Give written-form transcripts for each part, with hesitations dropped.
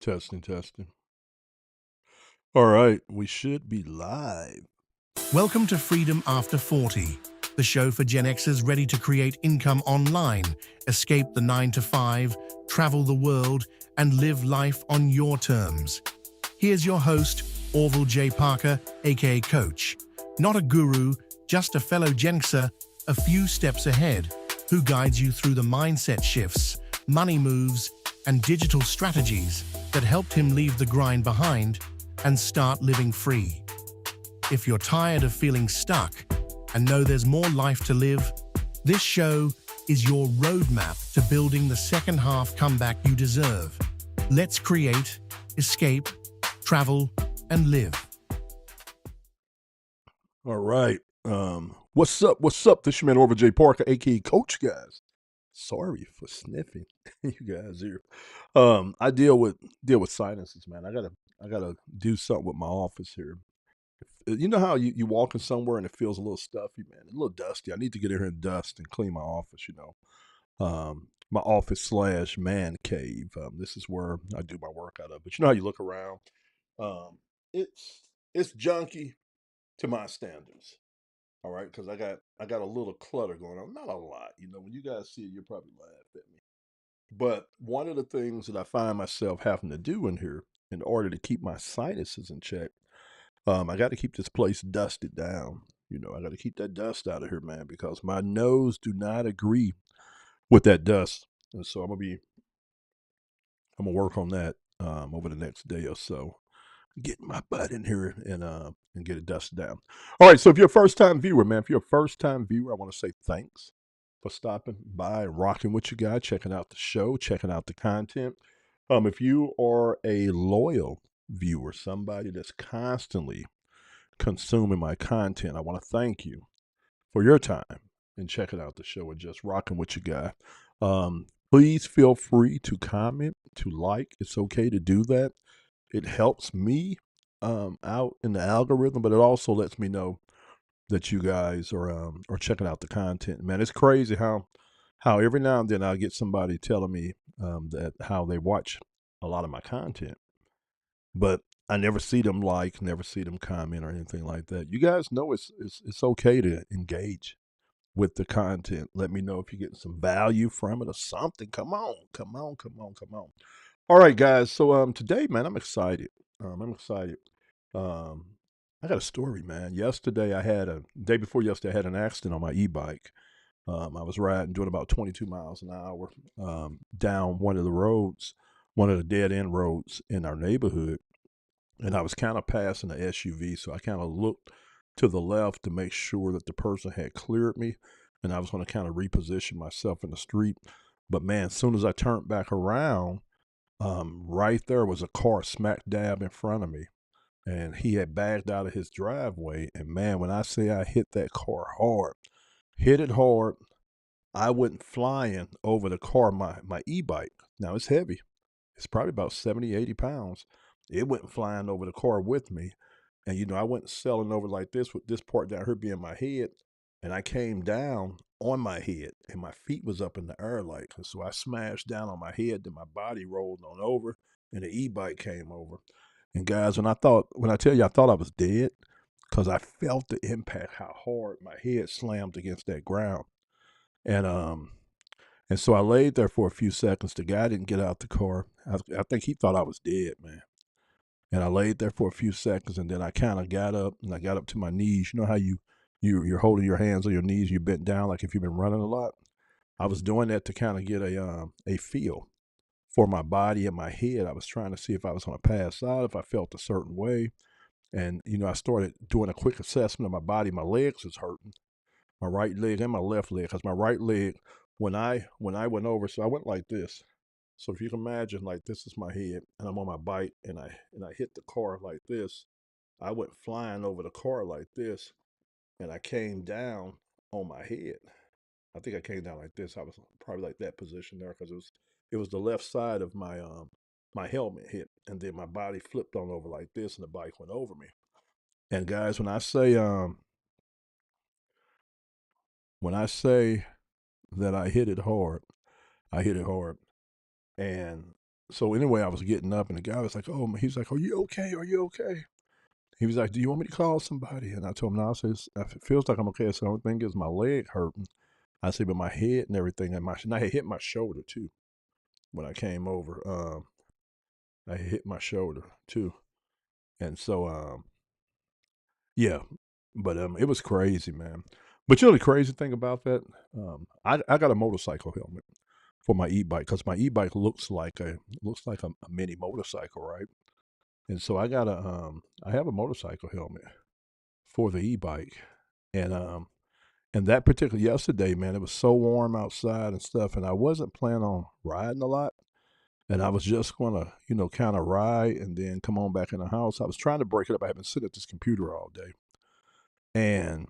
Testing, testing. All right, we should be live. Welcome to Freedom After 40, the show for Gen Xers ready to create income online, escape the 9 to 5, travel the world, and live life on your terms. Here's your host, Orville J. Parker, aka Coach. Not a guru, just a fellow Gen Xer, a few steps ahead, who guides you through the mindset shifts, money moves, and digital strategies that helped him leave the grind behind and start living free. If you're tired of feeling stuck and know there's more life to live, this show is your roadmap to building the second half comeback you deserve. Let's create, escape, travel, and live. All right. What's up? What's up? This your man Orville J. Parker, aka Coach, guys. Sorry for sniffing, you guys here. I deal with sinuses, man. I gotta do something with my office here. You know how you walking somewhere and it feels a little stuffy, man, a little dusty. I need to get in here and dust and clean my office. My office slash man cave. This is where I do my work out of. But you know how you look around. Um, it's junky to my standards. All right, because I got a little clutter going on. Not a lot. When you guys see it, you'll probably laugh at me. But one of the things that I find myself having to do in here in order to keep my sinuses in check, I got to keep this place dusted down. I got to keep that dust out of here, man, because my nose do not agree with that dust. And so I'm gonna work on that over the next day or so. Get my butt in here and get it dusted down. All right, so if you're a first time viewer, man, if you're a first time viewer, I want to say thanks for stopping by and rocking with you guys, checking out the show, checking out the content. If you are a loyal viewer, somebody that's constantly consuming my content, I want to thank you for your time and checking out the show and just rocking with you guys. Please feel free to comment, to like. It's okay to do that. It helps me out in the algorithm, but it also lets me know that you guys are checking out the content. Man, it's crazy how every now and then I get somebody telling me that how they watch a lot of my content, but I never see them like, never see them comment or anything like that. You guys know it's okay to engage with the content. Let me know if you're getting some value from it or something. Come on, come on, come on, come on. All right, guys. So today, man, I'm excited. I'm excited. Um, I got a story, man. Yesterday, I had a day before yesterday, I had an accident on my e-bike. I was riding, doing about 22 miles an hour down one of the roads, one of the dead end roads in our neighborhood, and I was kind of passing the SUV, so I kind of looked to the left to make sure that the person had cleared me, and I was going to kind of reposition myself in the street. But man, as soon as I turned back around, right there was a car smack dab in front of me, and he had backed out of his driveway. And man, when I say I hit that car hard, hit it hard, I went flying over the car, my e-bike. Now it's heavy. It's probably about 70, 80 pounds. It went flying over the car with me. And I went sailing over like this with this part down here being my head. And I came down on my head and my feet was up in the air like. And so I smashed down on my head, then my body rolled on over and the e-bike came over. And guys, when I tell you I thought I was dead, because I felt the impact, how hard my head slammed against that ground. And so I laid there for a few seconds. The guy didn't get out the car. I think he thought I was dead, man. And I laid there for a few seconds, and then I kind of got up, and I got up to my knees. You know how you're holding your hands on your knees, you bent down like if you've been running a lot. I was doing that to kind of get a feel for my body and my head. I was trying to see if I was going to pass out, if I felt a certain way. And I started doing a quick assessment of my body. My legs was hurting, my right leg and my left leg, because my right leg, when I went over, so I went like this. So if you can imagine, like this is my head, and I'm on my bike, and I hit the car like this. I went flying over the car like this, and I came down on my head. I think I came down like this. I was probably like that position there because it was the left side of my helmet hit, and then my body flipped on over like this, and the bike went over me. And guys, when I say that I hit it hard, I hit it hard. And so anyway, I was getting up, and the guy was like, "Oh," he's like, "Are you okay? Are you okay?" He was like, "Do you want me to call somebody?" And I told him, "No." I says, "It feels like I'm okay." So the only thing is my leg hurting. I said, "But my head and everything, and I had hit my shoulder too when I came over. I hit my shoulder too, and so yeah, but it was crazy, man. But you know the crazy thing about that, I got a motorcycle helmet for my e-bike because my e-bike looks like a mini motorcycle, right? And so I have a motorcycle helmet for the e-bike, and that particular yesterday, man, it was so warm outside and stuff, and I wasn't planning on riding a lot, and I was just gonna, kind of ride and then come on back in the house. I was trying to break it up. I have been sitting at this computer all day, and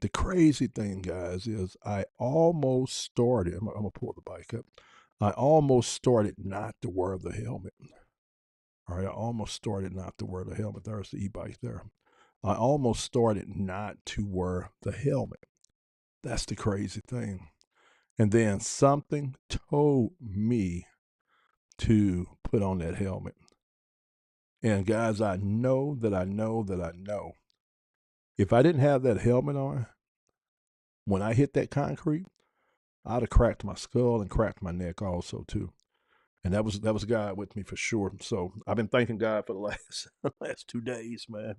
the crazy thing, guys, is I almost started. I'm gonna pull the bike up. I almost started not to wear the helmet. All right, I almost started not to wear the helmet. There's the e-bike there. I almost started not to wear the helmet. That's the crazy thing. And then something told me to put on that helmet. And guys, I know that I know that I know. If I didn't have that helmet on, when I hit that concrete, I'd have cracked my skull and cracked my neck also too. And that was God with me for sure. So I've been thanking God for the last last 2 days, man.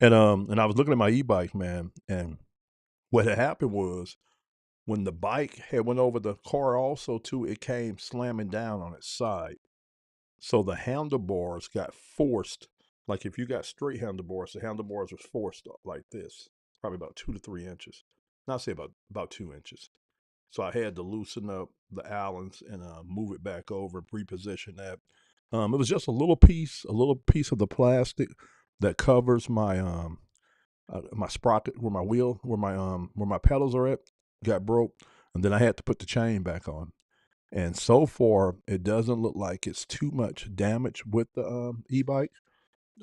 And I was looking at my e-bike, man, and what had happened was when the bike had went over the car also too, it came slamming down on its side. So the handlebars got forced. Like if you got straight handlebars, the handlebars was forced up like this, probably about 2 to 3 inches. Not say about 2 inches. So I had to loosen up the Allens and move it back over, reposition that. It was just a little piece of the plastic that covers my sprocket where my pedals are at, got broke, and then I had to put the chain back on. And so far, it doesn't look like it's too much damage with the e-bike.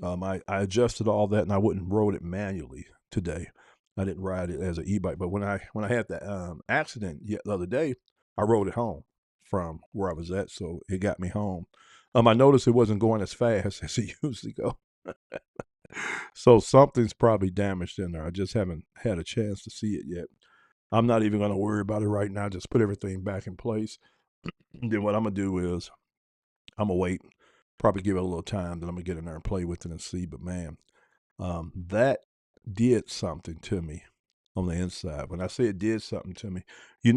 I adjusted all that, and I wouldn't rode it manually today. I didn't ride it as an e-bike, but when I had that accident the other day, I rode it home from where I was at, so it got me home. I noticed it wasn't going as fast as it usually go, so something's probably damaged in there. I just haven't had a chance to see it yet. I'm not even going to worry about it right now. Just put everything back in place. Then what I'm gonna do is I'm gonna wait, probably give it a little time, then I'm gonna get in there and play with it and see. But man, that did something to me on the inside. When I say it did something to me, you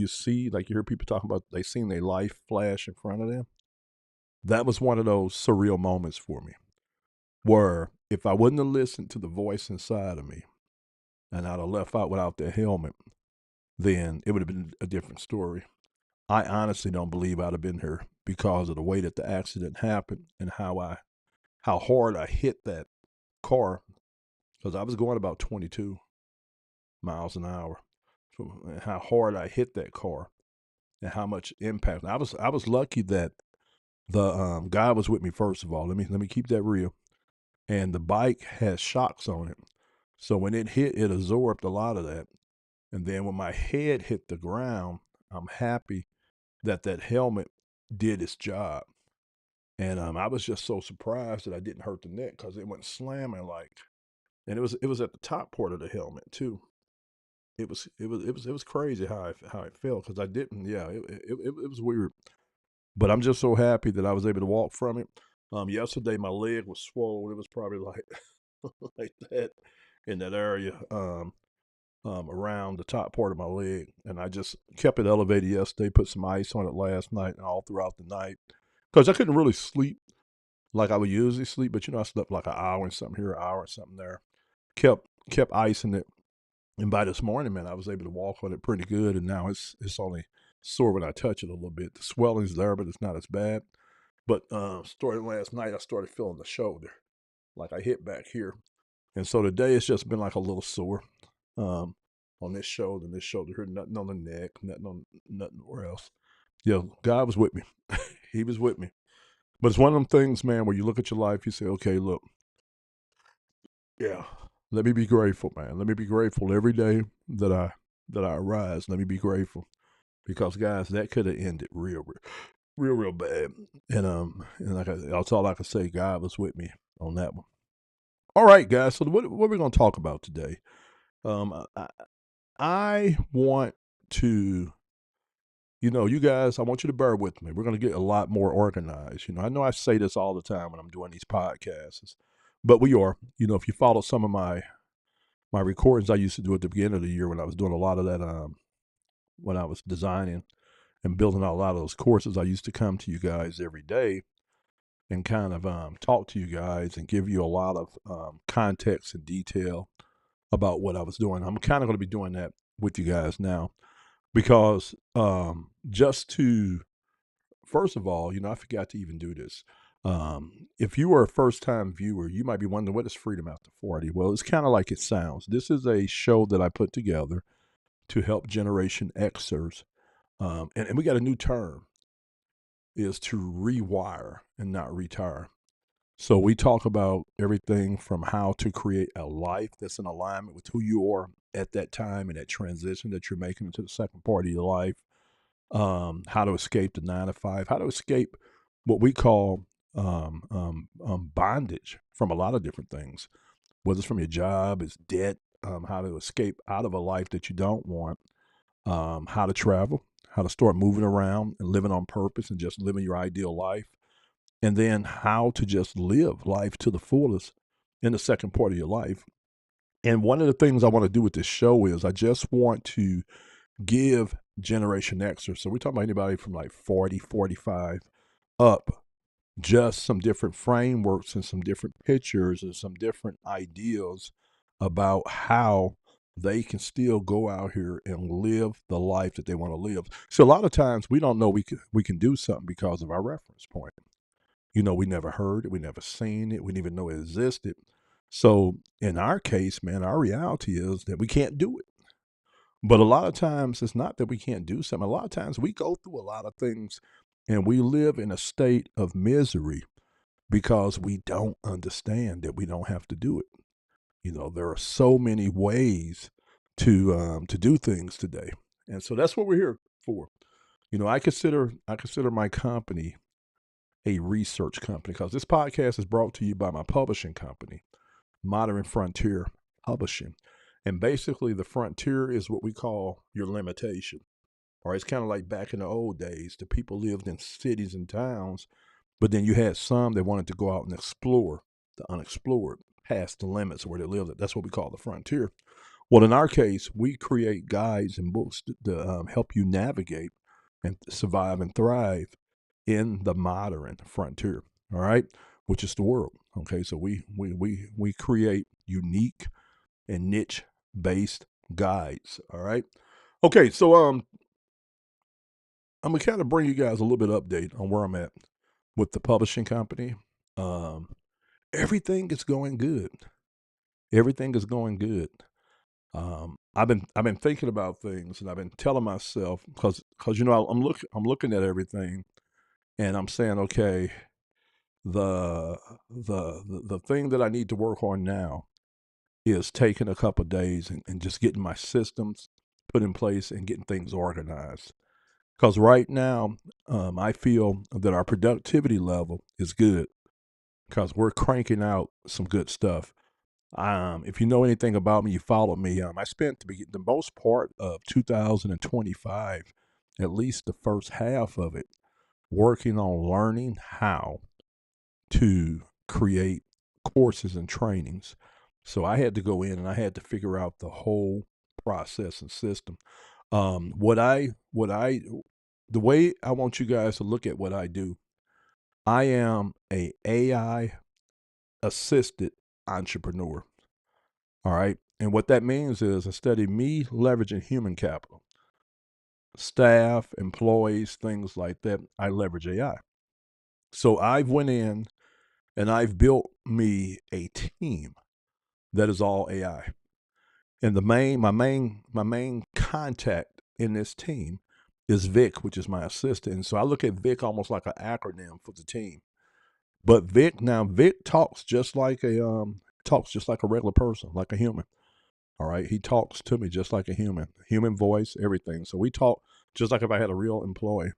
see, like you hear people talking about they seen their life flash in front of them. That was one of those surreal moments for me, where if I wouldn't have listened to the voice inside of me and I'd have left out without the helmet, then it would have been a different story. I honestly don't believe I'd have been here because of the way that the accident happened and how hard I hit that car because I was going about 22 miles an hour. So, and how hard I hit that car and how much impact. I was lucky that the guy was with me first of all. Let me keep that real. And the bike has shocks on it, so when it hit, it absorbed a lot of that. And then when my head hit the ground, I'm happy that that helmet did its job. And I was just so surprised that I didn't hurt the neck because it went slamming like, and it was at the top part of the helmet too. It was crazy how I felt because I didn't. Yeah, it was weird. But I'm just so happy that I was able to walk from it. Yesterday my leg was swollen. It was probably like like that in that area. Around the top part of my leg, and I just kept it elevated yesterday. Put some ice on it last night and all throughout the night because I couldn't really sleep like I would usually sleep. But I slept like an hour and something here, an hour and something there. Kept icing it, and by this morning, man, I was able to walk on it pretty good. And now it's only sore when I touch it a little bit. The swelling's there, but it's not as bad. But starting last night, I started feeling the shoulder, like I hit back here, and so today it's just been like a little sore. Um, on this shoulder here, nothing on the neck, nothing where else. Yeah, God was with me. He was with me. But it's one of them things, man, where you look at your life, you say, okay, look, yeah, let me be grateful, man. Let me be grateful every day that I arise. Let me be grateful. because guys, that could have ended real bad. And that's all I can say. God was with me on that one. All right, guys. So what are we going to talk about today? I want to, you guys, I want you to bear with me. We're going to get a lot more organized. I know I say this all the time when I'm doing these podcasts, but we are. If you follow some of my recordings I used to do at the beginning of the year when I was doing a lot of that, when I was designing and building out a lot of those courses, I used to come to you guys every day and kind of talk to you guys and give you a lot of context and detail about what I was doing. I'm kind of going to be doing that with you guys now because just to, first of all, I forgot to even do this. If you are a first time viewer, you might be wondering, what is Freedom After 40? Well, it's kind of like it sounds. This is a show that I put together to help Generation Xers. And we got a new term, is to rewire and not retire. So we talk about everything from how to create a life that's in alignment with who you are at that time and that transition that you're making into the second part of your life. How to escape the 9 to 5, how to escape what we call bondage from a lot of different things, whether it's from your job, it's debt, how to escape out of a life that you don't want, how to travel, how to start moving around and living on purpose and just living your ideal life, and then how to just live life to the fullest in the second part of your life. And one of the things I want to do with this show is I just want to give Generation Xers, so we're talking about anybody from like 40, 45 up, just some different frameworks and some different pictures and some different ideas about how they can still go out here and live the life that they want to live. So a lot of times we don't know we can do something because of our reference point. We never heard it, we never seen it, we didn't even know it existed. So in our case, man, our reality is that we can't do it. But a lot of times it's not that we can't do something. A lot of times we go through a lot of things and we live in a state of misery because we don't understand that we don't have to do it. There are so many ways to do things today. And so that's what we're here for. I consider my company a research company because this podcast is brought to you by my publishing company, Modern Frontier Publishing. And basically the frontier is what we call your limitation. Or it's kind of like back in the old days, the people lived in cities and towns, but then you had some that wanted to go out and explore the unexplored, past the limits of where they lived. That's what we call the frontier. Well, in our case, we create guides and books to help you navigate and survive and thrive in the modern frontier. All right, which is the world. Okay, so we create unique and niche based guides. All right. Okay, so I'm gonna kind of bring you guys a little bit of update on where I'm at with the publishing company. Everything is going good. Everything is going good. I've been thinking about things, and I've been telling myself because I'm looking at everything, and I'm saying, okay, the thing that I need to work on now is taking a couple of days and just getting my systems put in place and getting things organized. Because right now, I feel that our productivity level is good because we're cranking out some good stuff. If you know anything about me, you follow me. I spent the most part of 2025, at least the first half of it, working on learning how to create courses and trainings. So I had to go in and I had to figure out the whole process and system. The way I want you guys to look at what I do, I am a AI assisted entrepreneur. All right. And what that means is instead of me leveraging human capital, staff, employees, things like that, I leverage AI. So I've went in and I've built me a team that is all AI. And my main contact in this team is Vic, which is my assistant. And so I look at Vic almost like an acronym for the team. But Vic talks just like a regular person, like a human. All right. He talks to me just like a human voice, everything. So we talk just like if I had a real employee.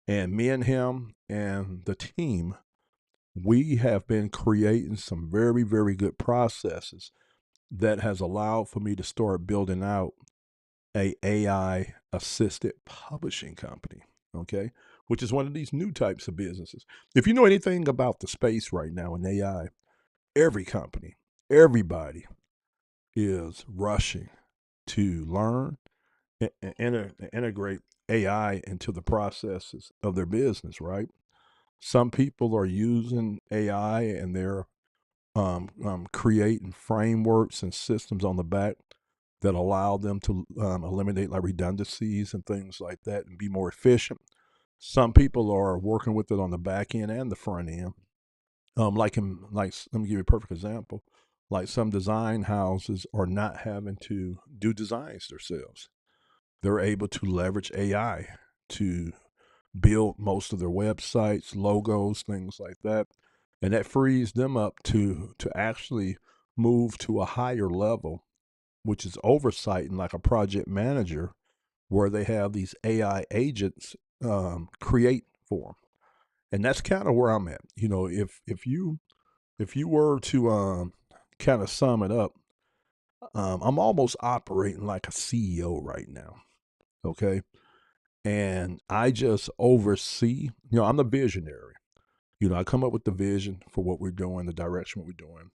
And me and him and the team, we have been creating some very, very good processes that has allowed for me to start building out a AI assisted publishing company, okay? Which is one of these new types of businesses. If you know anything about the space right now in AI, every company, everybody is rushing to learn and integrate AI into the processes of their business, right? Some people are using AI and they're creating frameworks and systems on the back that allow them to eliminate like redundancies and things like that and be more efficient. Some people are working with it on the back end and the front end. Let me give you a perfect example. Like some design houses are not having to do designs themselves. They're able to leverage AI to build most of their websites, logos, things like that. And that frees them up to actually move to a higher level, which is oversight and like a project manager, where they have these AI agents create for them. And that's kind of where I'm at. You know, if you were to kind of sum it up, I'm almost operating like a CEO right now. Okay. And I just oversee, I'm the visionary. I come up with the vision for what we're doing, the direction what we're doing.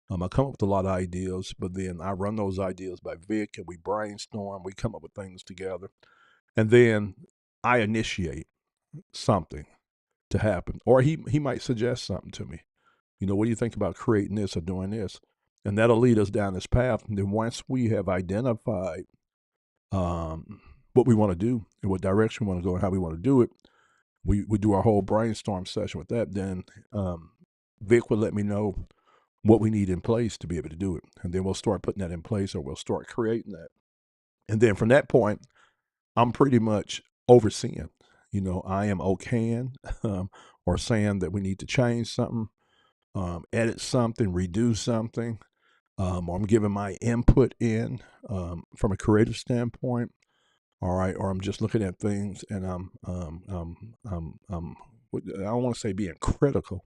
I come up with a lot of ideas, but then I run those ideas by Vic and we brainstorm, we come up with things together. And then I initiate something to happen. Or he might suggest something to me. What do you think about creating this or doing this? And that'll lead us down this path. And then once we have identified what we want to do and what direction we want to go and how we want to do it, we do our whole brainstorm session with that. Then Vic will let me know what we need in place to be able to do it. And then we'll start putting that in place or we'll start creating that. And then from that point, I'm pretty much overseeing. I am okaying or saying that we need to change something, edit something, redo something. Or I'm giving my input in from a creative standpoint. All right, or I'm just looking at things and I don't want to say being critical,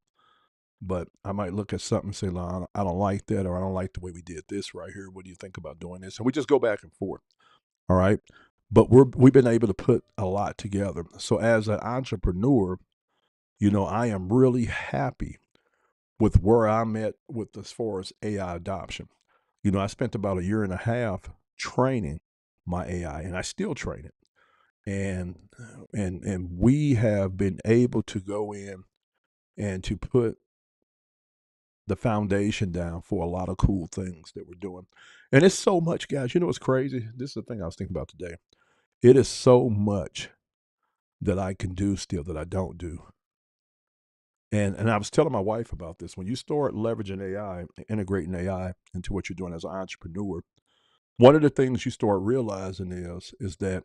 but I might look at something and say, "Well, I don't like that," or "I don't like the way we did this right here. What do you think about doing this?" And we just go back and forth. All right, but we've been able to put a lot together. So as an entrepreneur, I am really happy with where I'm at with as far as AI adoption. I spent about a year and a half training my AI, and I still train it. And we have been able to go in and to put the foundation down for a lot of cool things that we're doing. And it's so much, guys. What's crazy? This is the thing I was thinking about today. It is so much that I can do still that I don't do. And I was telling my wife about this. When you start leveraging AI, integrating AI into what you're doing as an entrepreneur, one of the things you start realizing is that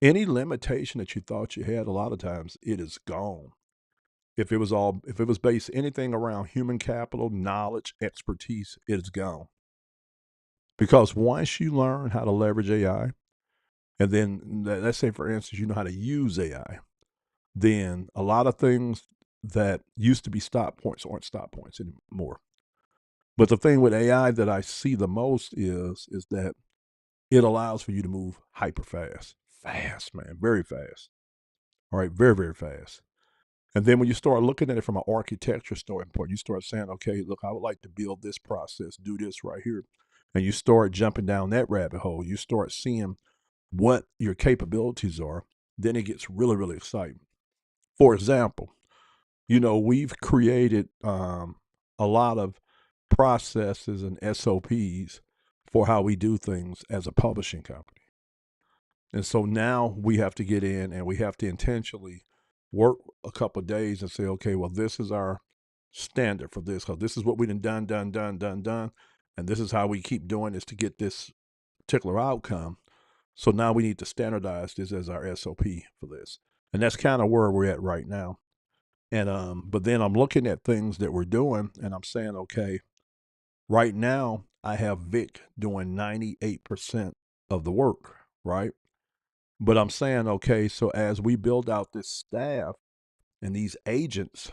any limitation that you thought you had, a lot of times it is gone. If it was based anything around human capital, knowledge, expertise, it is gone. Because once you learn how to leverage AI, and then let's say for instance you know how to use AI, then a lot of things that used to be stop points aren't stop points anymore. But the thing with AI that I see the most is that it allows for you to move hyper fast. Fast, man, very fast. All right, very, very fast. And then when you start looking at it from an architecture standpoint, you start saying, okay, look, I would like to build this process, do this right here. And you start jumping down that rabbit hole. You start seeing what your capabilities are. Then it gets really, really exciting. For example, we've created a lot of processes and SOPs for how we do things as a publishing company. And so now we have to get in and we have to intentionally work a couple of days and say, okay, well, this is our standard for this, because this is what we done. And this is how we keep doing this to get this particular outcome. So now we need to standardize this as our SOP for this. And that's kind of where we're at right now. And but then I'm looking at things that we're doing and I'm saying, okay, right now I have Vic doing 98% of the work, right? But I'm saying, okay, so as we build out this staff and these agents,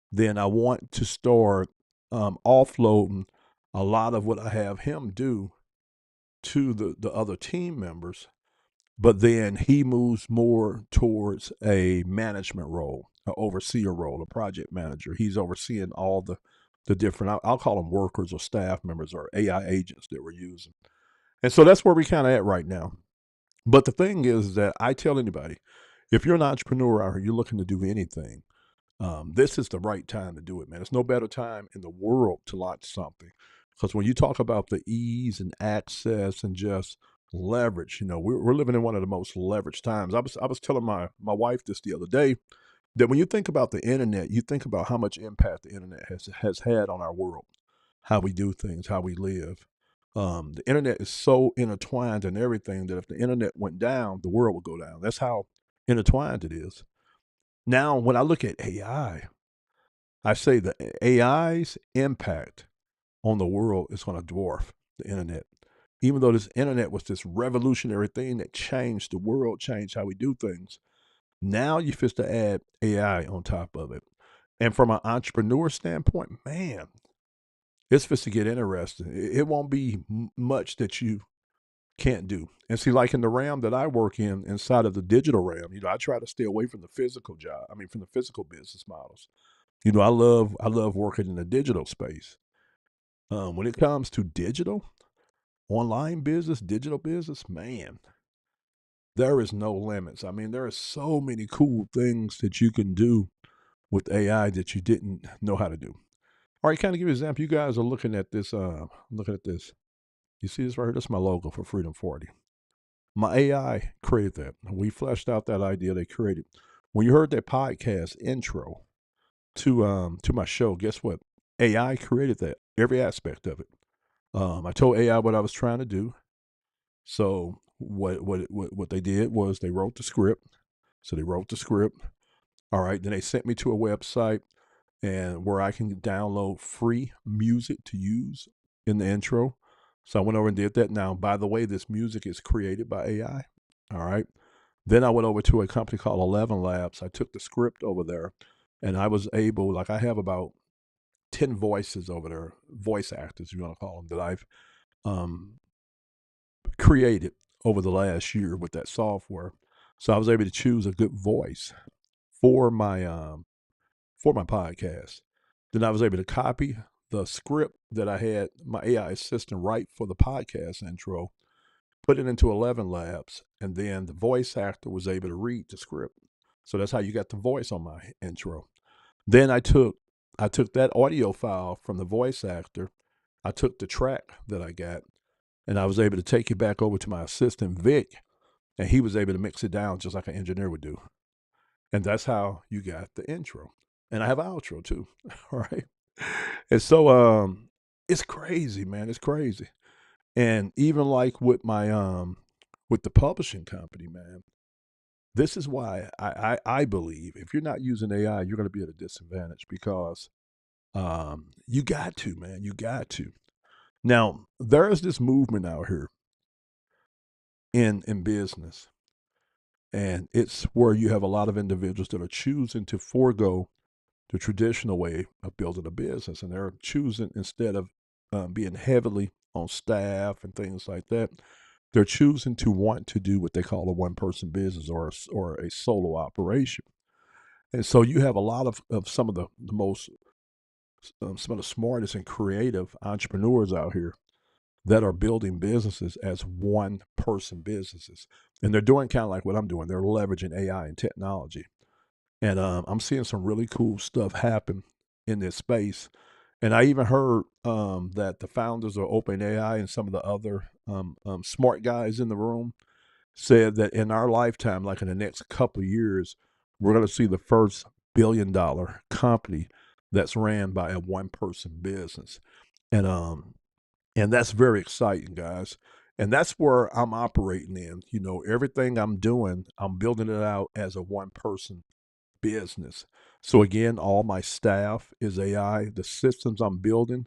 then I want to start offloading a lot of what I have him do to the other team members, but then he moves more towards a management role, an overseer role, a project manager. He's overseeing all the different, I'll call them workers or staff members or AI agents that we're using. And so that's where we kind of at right now. But the thing is that I tell anybody, if you're an entrepreneur out here, you're looking to do anything, this is the right time to do it, man. There's no better time in the world to launch something. Because when you talk about the ease and access and just leverage, we're living in one of the most leveraged times. I was telling my wife this the other day that when you think about the internet, you think about how much impact the internet has had on our world, how we do things, how we live. The internet is so intertwined in everything that if the internet went down, the world would go down. That's how intertwined it is. Now, when I look at I say the AI's impact on the world is going to dwarf the internet. Even though this internet was this revolutionary thing that changed the world, changed how we do things, now you fit to add AI on top of it. And from an entrepreneur standpoint, man, it's fit to get interesting. It won't be much that you can't do. And see, like in the realm that I work in, inside of the digital realm, I try to stay away from the physical job. I mean, from the physical business models. I love working in the digital space. When it comes to digital, online business, digital business, man, there is no limits. I mean, there are so many cool things that you can do with AI that you didn't know how to do. All right, kind of give you an example. You guys are looking at this. Looking at this. You see this right here? This is my logo for Freedom 40. My AI created that. We fleshed out that idea they created. When you heard that podcast intro to my show, guess what? AI created that, every aspect of it. I told AI what I was trying to do. So what they did was they wrote the script. So they wrote the script. All right. Then they sent me to a website and where I can download free music to use in the intro. So I went over and did that. Now, by the way, this music is created by AI. All right. Then I went over to a company called 11 Labs. I took the script over there and I was able, like I have about 10 voices over there, voice actors, you want to call them, that I've um, created over the last year with that software. So I was able to choose a good voice for my podcast. Then I was able to copy the script that I had my AI assistant write for the podcast intro, put it into 11 Labs, and then the voice actor was able to read the script. So that's how you got the voice on my intro. Then I took that audio file from the voice actor. I took the track that I got, and I was able to take it back over to my assistant Vic, and he was able to mix it down just like an engineer would do. And that's how you got the intro. And I have an outro too. All right. And so it's crazy, man. It's crazy. And even like with the publishing company, man, this is why I believe if you're not using AI, you're going to be at a disadvantage because you got to, man. You got to. Now, there is this movement out here in business, and it's where you have a lot of individuals that are choosing to forego the traditional way of building a business, and they're choosing, instead of being heavily on staff and things like that, they're choosing to want to do what they call a one-person business or a solo operation. And so you have a lot of some of the most some of the smartest and creative entrepreneurs out here that are building businesses as one person businesses. And they're doing kind of like what I'm doing. They're leveraging AI and technology. And I'm seeing some really cool stuff happen in this space. And I even heard that the founders of OpenAI and some of the other smart guys in the room said that in our lifetime, like in the next couple of years, we're going to see the first $1 billion company that's ran by a one person business. And that's very exciting, guys. And that's where I'm operating in. Everything I'm doing, I'm building it out as a one person business. So again, all my staff is AI. The systems I'm building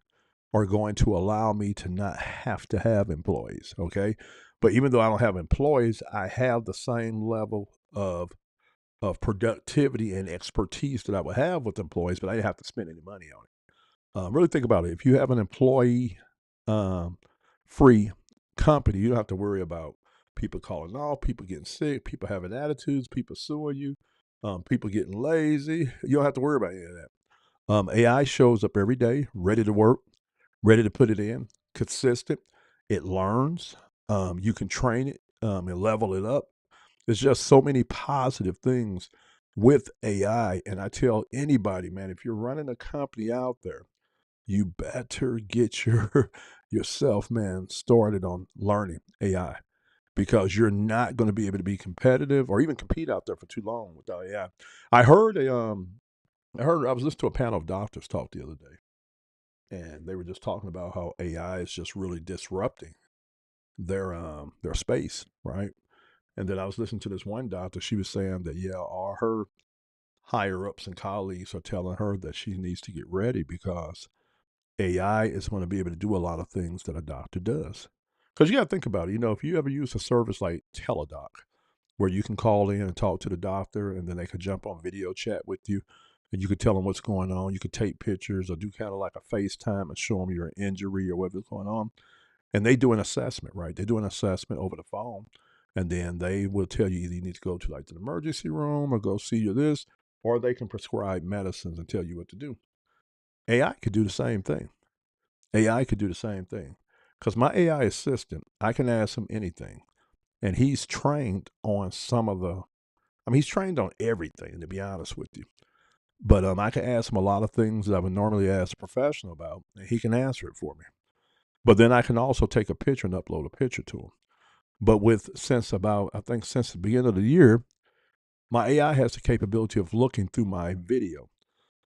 are going to allow me to not have to have employees. Okay. But even though I don't have employees, I have the same level of productivity and expertise that I would have with employees, but I didn't have to spend any money on it. Really think about it. If you have an employee um, free company, you don't have to worry about people calling off, people getting sick, people having attitudes, people suing you, people getting lazy. You don't have to worry about any of that. AI shows up every day, ready to work, ready to put it in, consistent. It learns. You can train it and level it up. There's just so many positive things with AI. And I tell anybody, man, if you're running a company out there, you better get yourself, man, started on learning AI because you're not going to be able to be competitive or even compete out there for too long without AI. I heard I was listening to a panel of doctors talk the other day, and they were just talking about how AI is just really disrupting their space, right? And then I was listening to this one doctor. She was saying that yeah, all her higher ups and colleagues are telling her that she needs to get ready because AI is going to be able to do a lot of things that a doctor does. Because you got to think about it. You know, if you ever use a service like Teledoc, where you can call in and talk to the doctor, and then they could jump on video chat with you, and you could tell them what's going on. You could take pictures or do kind of like a FaceTime and show them your injury or whatever's going on. And they do an assessment, right? They do an assessment over the phone, and then they will tell you either you need to go to like the emergency room or go see you this, or they can prescribe medicines and tell you what to do. AI could do the same thing. AI could do the same thing. Because my AI assistant, I can ask him anything. And he's trained on some of the, I mean, he's trained on everything, to be honest with you. But I can ask him a lot of things that I would normally ask a professional about, and he can answer it for me. But then I can also take a picture and upload a picture to him. But I think since the beginning of the year, my AI has the capability of looking through my video.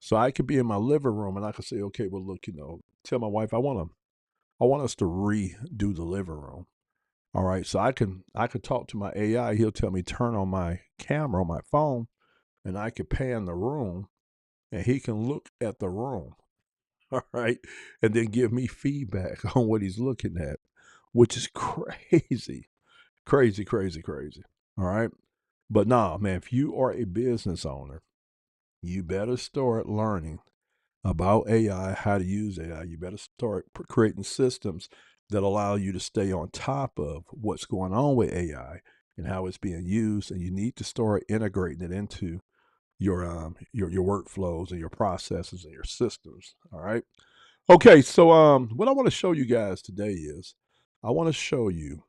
So I could be in my living room and I could say, okay, well, look, tell my wife I want us to redo the living room. All right. So I could talk to my AI. He'll tell me turn on my camera on my phone and I could pan the room and he can look at the room. All right. And then give me feedback on what he's looking at, which is crazy. Crazy, crazy, crazy. All right. But nah, man, if you are a business owner, you better start learning about AI, how to use AI. You better start creating systems that allow you to stay on top of what's going on with AI and how it's being used. And you need to start integrating it into your workflows and your processes and your systems. All right. Okay. So what I want to show you guys today is I want to show you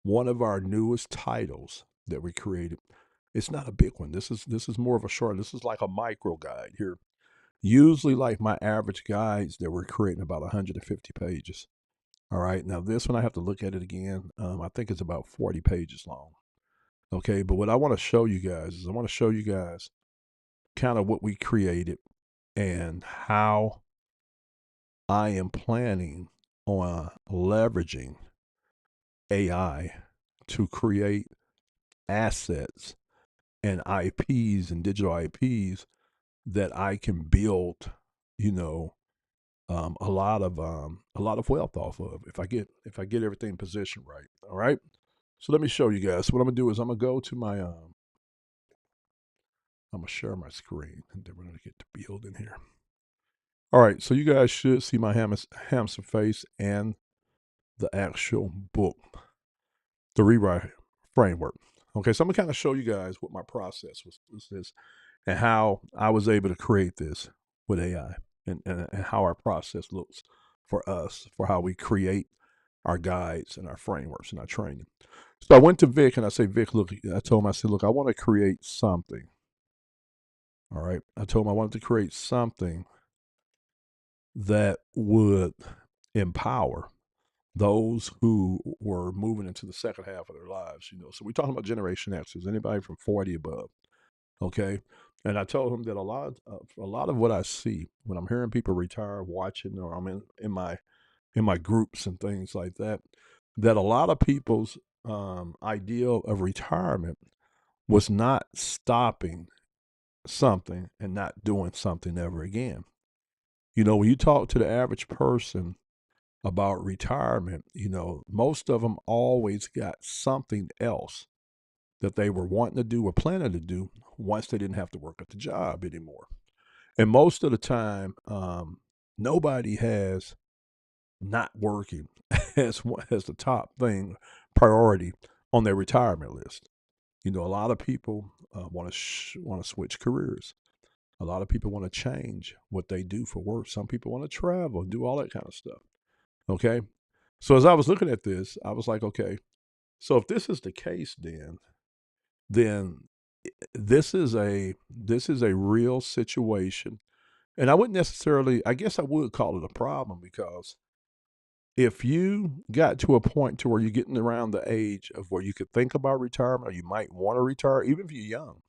one of our newest titles that we created. It's not a big one. This is more of a short. This is like a micro guide here. Usually, like my average guides that we're creating about 150 pages. All right. Now, this one I have to look at it again. I think it's about 40 pages long. Okay. But what I want to show you guys is I want to show you guys kind of what we created and how I am planning on leveraging AI to create assets and IPs and digital IPs that I can build, you know, a lot of wealth off of if I get everything positioned right. All right. So let me show you guys. So what I'm gonna do is I'm gonna go to my I'm gonna share my screen and then we're gonna get to build in here. All right. So you guys should see my hamster face and the actual book, the rewrite framework. Okay. So I'm gonna kind of show you guys what my process was this and how I was able to create this with AI and how our process looks for us, for how we create our guides and our frameworks and our training. So I went to Vic and I say, Vic, look, I told him, I said, look, I want to create something. All right. I told him I wanted to create something that would empower those who were moving into the second half of their lives, So we're talking about Generation X, is anybody from 40 above. Okay. And I told him that a lot of what I see when I'm hearing people retire, watching, or I'm in my groups and things like that, that a lot of people's ideal of retirement was not stopping something and not doing something ever again. When you talk to the average person, about retirement, most of them always got something else that they were wanting to do or planning to do once they didn't have to work at the job anymore. And most of the time, nobody has not working as the top thing priority on their retirement list. A lot of people want to switch careers. A lot of people want to change what they do for work. Some people want to travel and do all that kind of stuff. Okay. So as I was looking at this, I was like, okay, so if this is the case, then this is a real situation. And I wouldn't necessarily, I guess I would call it a problem, because if you got to a point to where you're getting around the age of where you could think about retirement, or you might want to retire, even if you're young,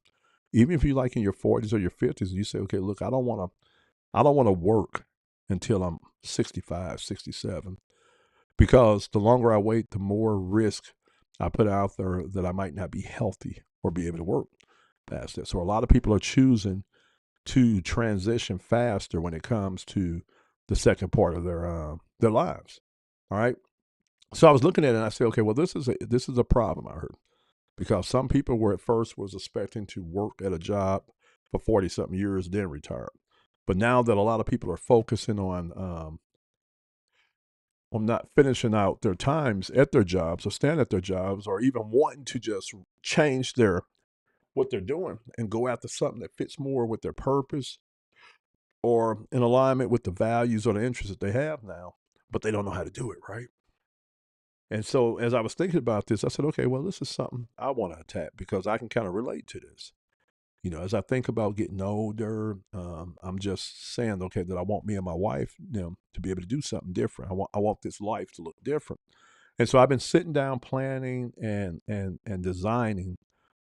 even if you're like in your 40s or your 50s, and you say, okay, look, I don't want to work until I'm 65, 67, because the longer I wait, the more risk I put out there that I might not be healthy or be able to work past that. So a lot of people are choosing to transition faster when it comes to the second part of their lives. All right. So I was looking at it and I said, okay, well, this is a problem, I heard, because some people were at first was expecting to work at a job for 40 something years, then retire. But now that a lot of people are focusing on not finishing out their times at their jobs, or staying at their jobs, or even wanting to just change their what they're doing and go after something that fits more with their purpose or in alignment with the values or the interests that they have now, but they don't know how to do it, right? And so as I was thinking about this, I said, okay, well, this is something I want to attack, because I can kind of relate to this. As I think about getting older, I'm just saying, okay, that I want me and my wife, to be able to do something different. I want this life to look different. And so I've been sitting down planning and designing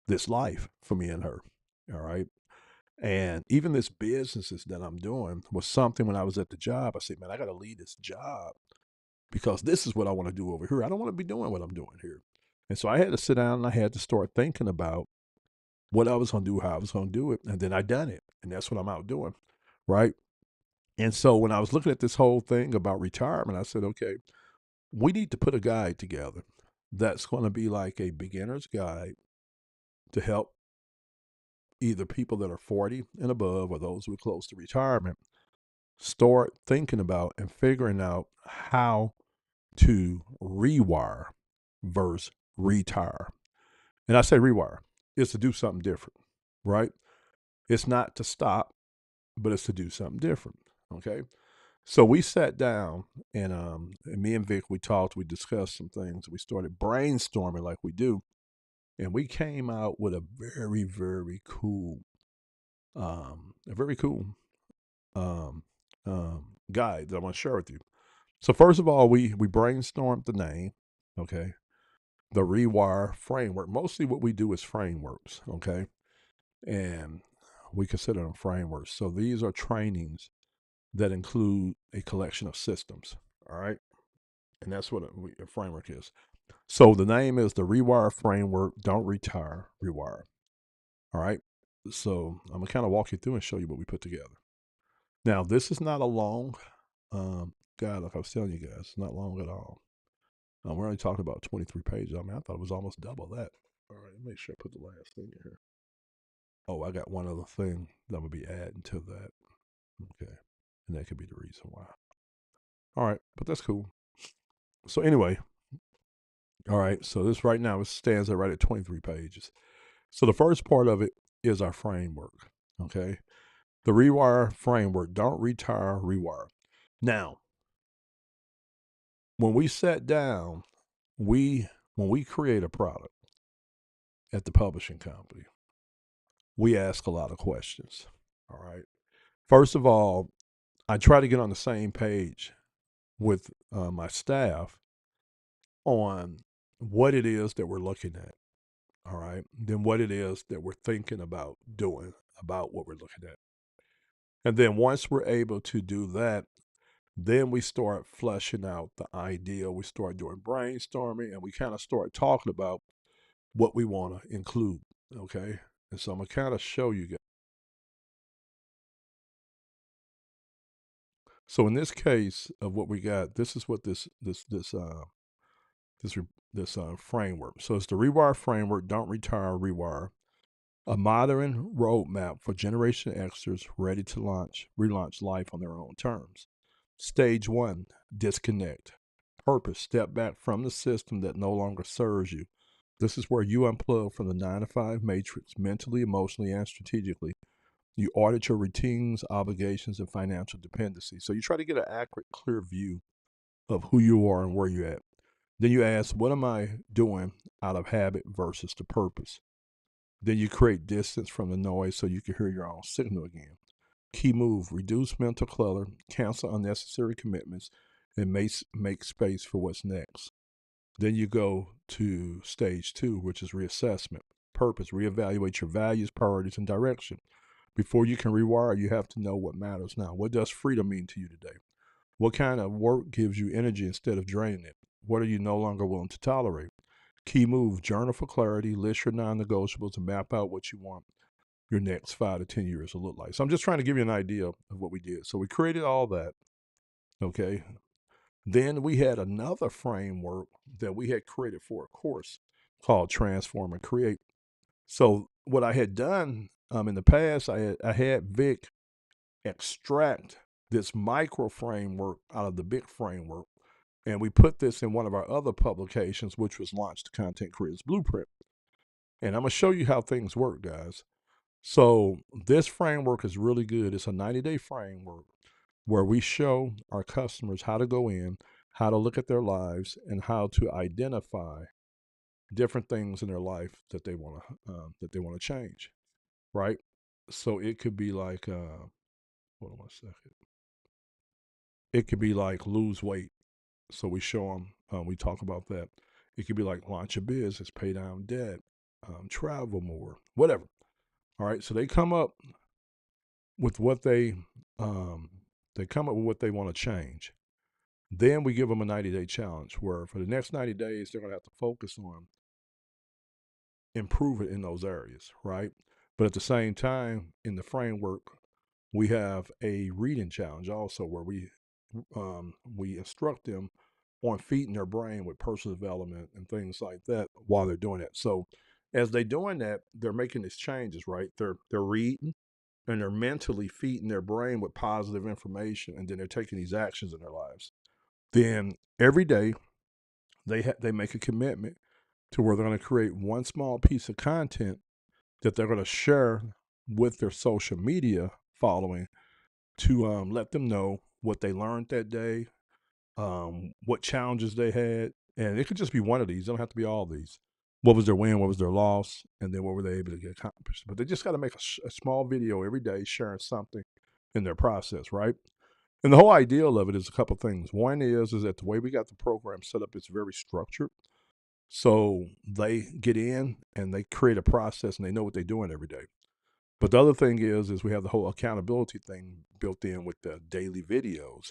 this life for me and her. All right. And even this businesses that I'm doing was something when I was at the job, I said, man, I got to leave this job, because this is what I want to do over here. I don't want to be doing what I'm doing here. And so I had to sit down and I had to start thinking about what I was going to do, how I was going to do it. And then I done it. And that's what I'm out doing. Right. And so when I was looking at this whole thing about retirement, I said, okay, we need to put a guide together that's going to be like a beginner's guide to help either people that are 40 and above, or those who are close to retirement, start thinking about and figuring out how to rewire versus retire. And I say rewire, it's to do something different, right? It's not to stop, but it's to do something different. Okay. So we sat down and me and Vic, we talked, we discussed some things. We started brainstorming like we do. And we came out with a very, very cool, a very cool um, guide that I want to share with you. So first of all, we brainstormed the name, okay, the Rewire framework. Mostly what we do is frameworks, okay, and we consider them frameworks. So these are trainings that include a collection of systems, all right, and that's what a framework is. So the name is the Rewire Framework. Don't retire, rewire. All right. So I'm gonna kind of walk you through and show you what we put together. Now this is not a long guide, like I was telling you guys. It's not long at all. We're only talking about 23 pages. I mean, I thought it was almost double that. All right, make sure I put the last thing in here. Oh, I got one other thing that I'm gonna be adding to that. Okay, and that could be the reason why. All right, but that's cool. So anyway, all right. So this right now it stands at right at 23 pages. So the first part of it is our framework. Okay, the Rewire framework. Don't retire, rewire. Now, when we sat down, we when we create a product at the publishing company, we ask a lot of questions. All right. First of all, I try to get on the same page with my staff on what it is that we're looking at. All right. Then what it is that we're thinking about doing about what we're looking at. And then once we're able to do that, then we start fleshing out the idea. We start doing brainstorming and we kind of start talking about what we want to include. Okay. And so I'm going to kind of show you guys. So in this case of what we got, this is what this framework. So it's the Rewire framework. Don't retire, rewire. A modern roadmap for Generation Xers ready to relaunch life on their own terms. Stage one: disconnect. Purpose: step back from the system that no longer serves you. This is where you unplug from the 9 to 5 matrix mentally, emotionally, and strategically. You audit your routines, obligations, and financial dependency. So you try to get an accurate, clear view of who you are and where you're at. Then you ask, what am I doing out of habit versus the purpose? Then you create distance from the noise so you can hear your own signal again. Key move: reduce mental clutter, cancel unnecessary commitments, and make space for what's next. Then you go to stage two, which is reassessment. Purpose: reevaluate your values, priorities, and direction. Before you can rewire, you have to know what matters now. What does freedom mean to you today? What kind of work gives you energy instead of draining it? What are you no longer willing to tolerate? Key move: journal for clarity, list your non negotiables, and map out what you want your next 5 to 10 years to look like. So I'm just trying to give you an idea of what we did. So we created all that. Okay. Then we had another framework that we had created for a course called Transform and Create. So what I had done in the past, I had Vic extract this micro framework out of the big framework, and we put this in one of our other publications, which was launched, the Content Creators Blueprint. And I'm gonna show you how things work, guys. So this framework is really good. It's a 90-day framework where we show our customers how to go in, how to look at their lives, and how to identify different things in their life that they want to change, right? So it could be like, hold on one second. It could be like lose weight. So we show them, we talk about that. It could be like launch a business, pay down debt, travel more, whatever. All right. So they come up with what um, they come up with what they want to change. Then we give them a 90-day challenge where for the next 90 days, they're going to have to focus on improve it in those areas, right? But at the same time, in the framework, we have a reading challenge also where we instruct them on feeding their brain with personal development and things like that while they're doing it. So as they're doing that, they're making these changes, right? They're reading and they're mentally feeding their brain with positive information, and then they're taking these actions in their lives. Then every day they make a commitment to where they're going to create one small piece of content that they're going to share with their social media following to let them know what they learned that day, what challenges they had. And it could just be one of these. It don't have to be all these. What was their win? What was their loss? And then what were they able to get accomplished? But they just got to make a small video every day sharing something in their process, right? And the whole ideal of it is a couple things. One is that the way we got the program set up, it's very structured. So they get in and they create a process and they know what they're doing every day. But the other thing is we have the whole accountability thing built in with the daily videos.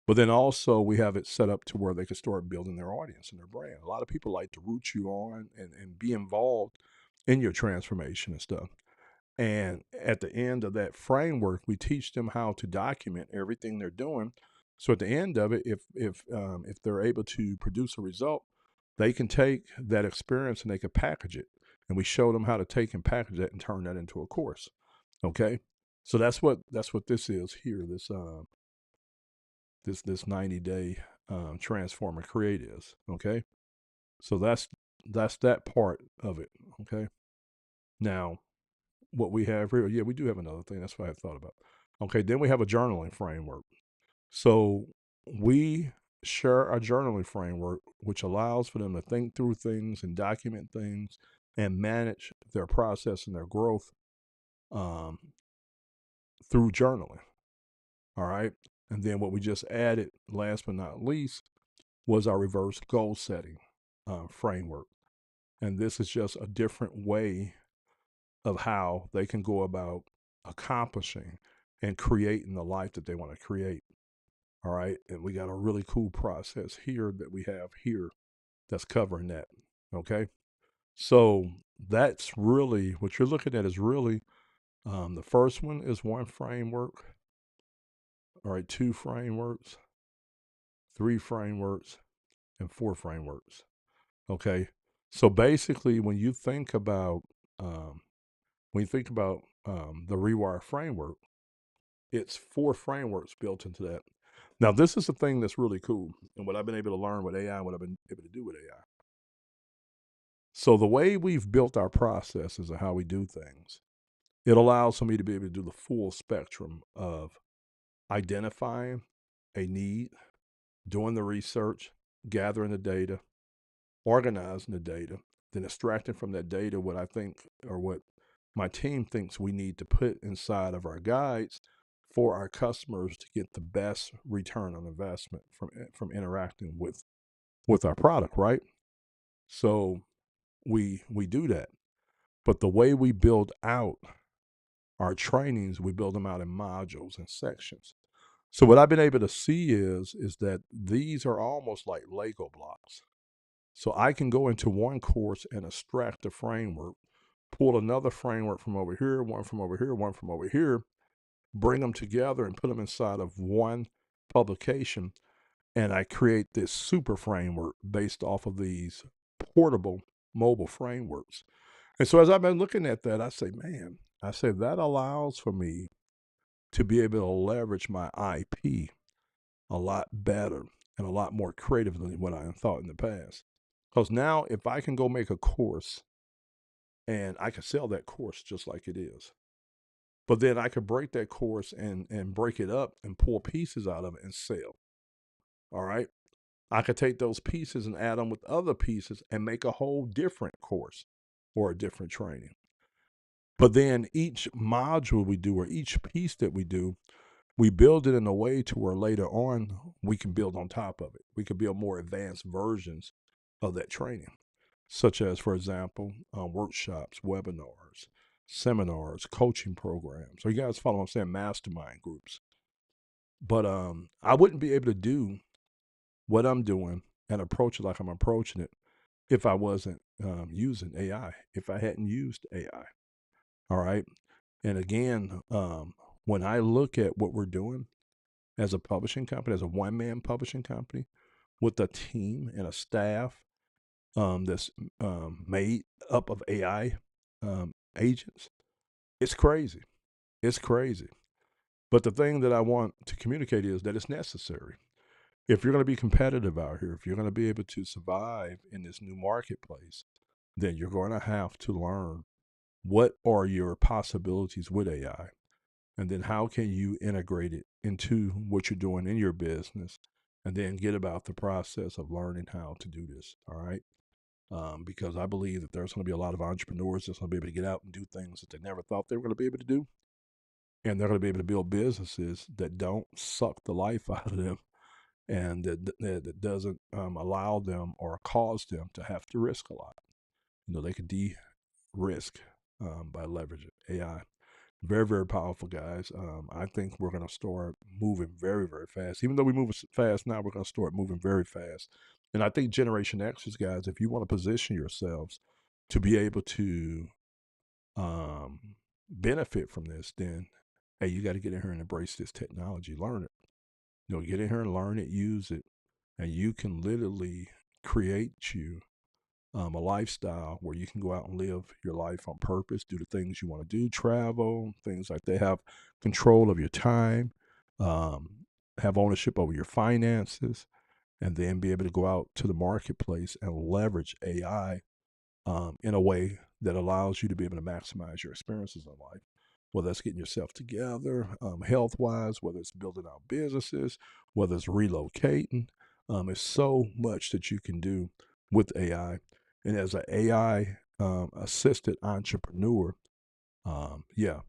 But then also we have it set up to where they can start building their audience and their brand. A lot of people like to root you on and be involved in your transformation and stuff. And at the end of that framework, we teach them how to document everything they're doing. So at the end of it, if they're able to produce a result, they can take that experience and they can package it. And we show them how to take and package that and turn that into a course. Okay, so that's what this is here. This 90-day transform and create is. Okay, so that's that part of it. Okay, now what we have here, yeah, we do have another thing. That's what I thought about. Okay, then we have a journaling framework. So we share a journaling framework, which allows for them to think through things and document things and manage their process and their growth um, through journaling. All right. And then what we just added, last but not least, was our reverse goal setting framework. And this is just a different way of how they can go about accomplishing and creating the life that they want to create. All right. And we got a really cool process here that we have here that's covering that. Okay. So that's really what you're looking at is really the first one is one framework, all right, 2 frameworks, 3 frameworks, and 4 frameworks. Okay. So basically, when you think about um, the Rewire framework, it's 4 frameworks built into that. Now, this is the thing that's really cool, and what I've been able to learn with AI, and what I've been able to do with AI. So the way we've built our processes and how we do things, it allows for me to be able to do the full spectrum of identifying a need, doing the research, gathering the data, organizing the data, then extracting from that data what I think or what my team thinks we need to put inside of our guides for our customers to get the best return on investment from interacting with our product, right? So we do that. But the way we build out our trainings, we build them out in modules and sections. So what I've been able to see is that these are almost like Lego blocks. So I can go into one course and extract a framework, pull another framework from over here, one from over here, one from over here, bring them together and put them inside of one publication. And I create this super framework based off of these portable mobile frameworks. And so as I've been looking at that, I say, man, that allows for me to be able to leverage my IP a lot better and a lot more creatively than what I thought in the past. Because now if I can go make a course and I can sell that course just like it is, but then I could break that course and break it up and pull pieces out of it and sell. All right. I could take those pieces and add them with other pieces and make a whole different course or a different training. But then each module we do or each piece that we do, we build it in a way to where later on we can build on top of it. We could build more advanced versions of that training, such as, for example, workshops, webinars, seminars, coaching programs. So you guys follow what I'm saying? Mastermind groups. But I wouldn't be able to do what I'm doing and approach it like I'm approaching it if I wasn't using AI, if I hadn't used AI. All right. And again, when I look at what we're doing as a publishing company, as a one-man publishing company, with a team and a staff that's made up of AI agents, it's crazy. It's crazy. But the thing that I want to communicate is that it's necessary. If you're going to be competitive out here, if you're going to be able to survive in this new marketplace, then you're going to have to learn what are your possibilities with AI, and then how can you integrate it into what you're doing in your business, and then get about the process of learning how to do this. All right. Because I believe that there's going to be a lot of entrepreneurs that's going to be able to get out and do things that they never thought they were going to be able to do. And they're going to be able to build businesses that don't suck the life out of them and that doesn't allow them or cause them to have to risk a lot. They could de-risk by leveraging AI. Very, very powerful, guys. I think we're going to start moving very, very fast. Even though we move fast now, we're going to start moving very fast. And I think Generation X's, guys, if you want to position yourselves to be able to benefit from this, then, hey, you got to get in here and embrace this technology. Learn it. Get in here and learn it, use it, and you can literally create you a lifestyle where you can go out and live your life on purpose, do the things you want to do, travel, things like that, have control of your time, have ownership over your finances, and then be able to go out to the marketplace and leverage AI in a way that allows you to be able to maximize your experiences in life, whether it's getting yourself together health-wise, whether it's building out businesses, whether it's relocating. There's so much that you can do with AI. And as an AI assisted entrepreneur, yeah,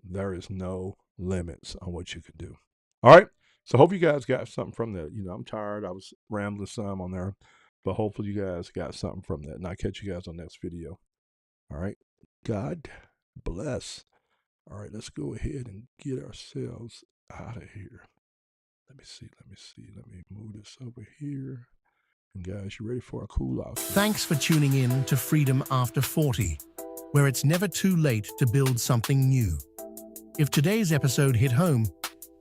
there is no limits on what you can do. All right. So hope you guys got something from that. I'm tired. I was rambling some on there, but hopefully you guys got something from that. And I'll catch you guys on the next video. All right. God bless. All right. Let's go ahead and get ourselves out of here. Let me see. Let me move this over here. And guys, you ready for a cool out? Thanks for tuning in to Freedom After 40, where it's never too late to build something new. If today's episode hit home,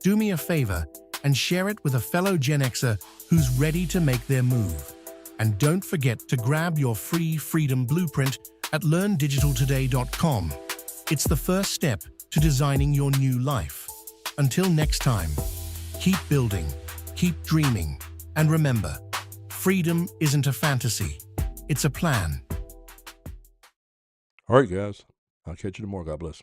do me a favor and share it with a fellow Gen Xer who's ready to make their move. And don't forget to grab your free Freedom Blueprint at learndigitaltoday.com. It's the first step to designing your new life. Until next time, keep building, keep dreaming, and remember, freedom isn't a fantasy, it's a plan. All right, guys. I'll catch you tomorrow. God bless.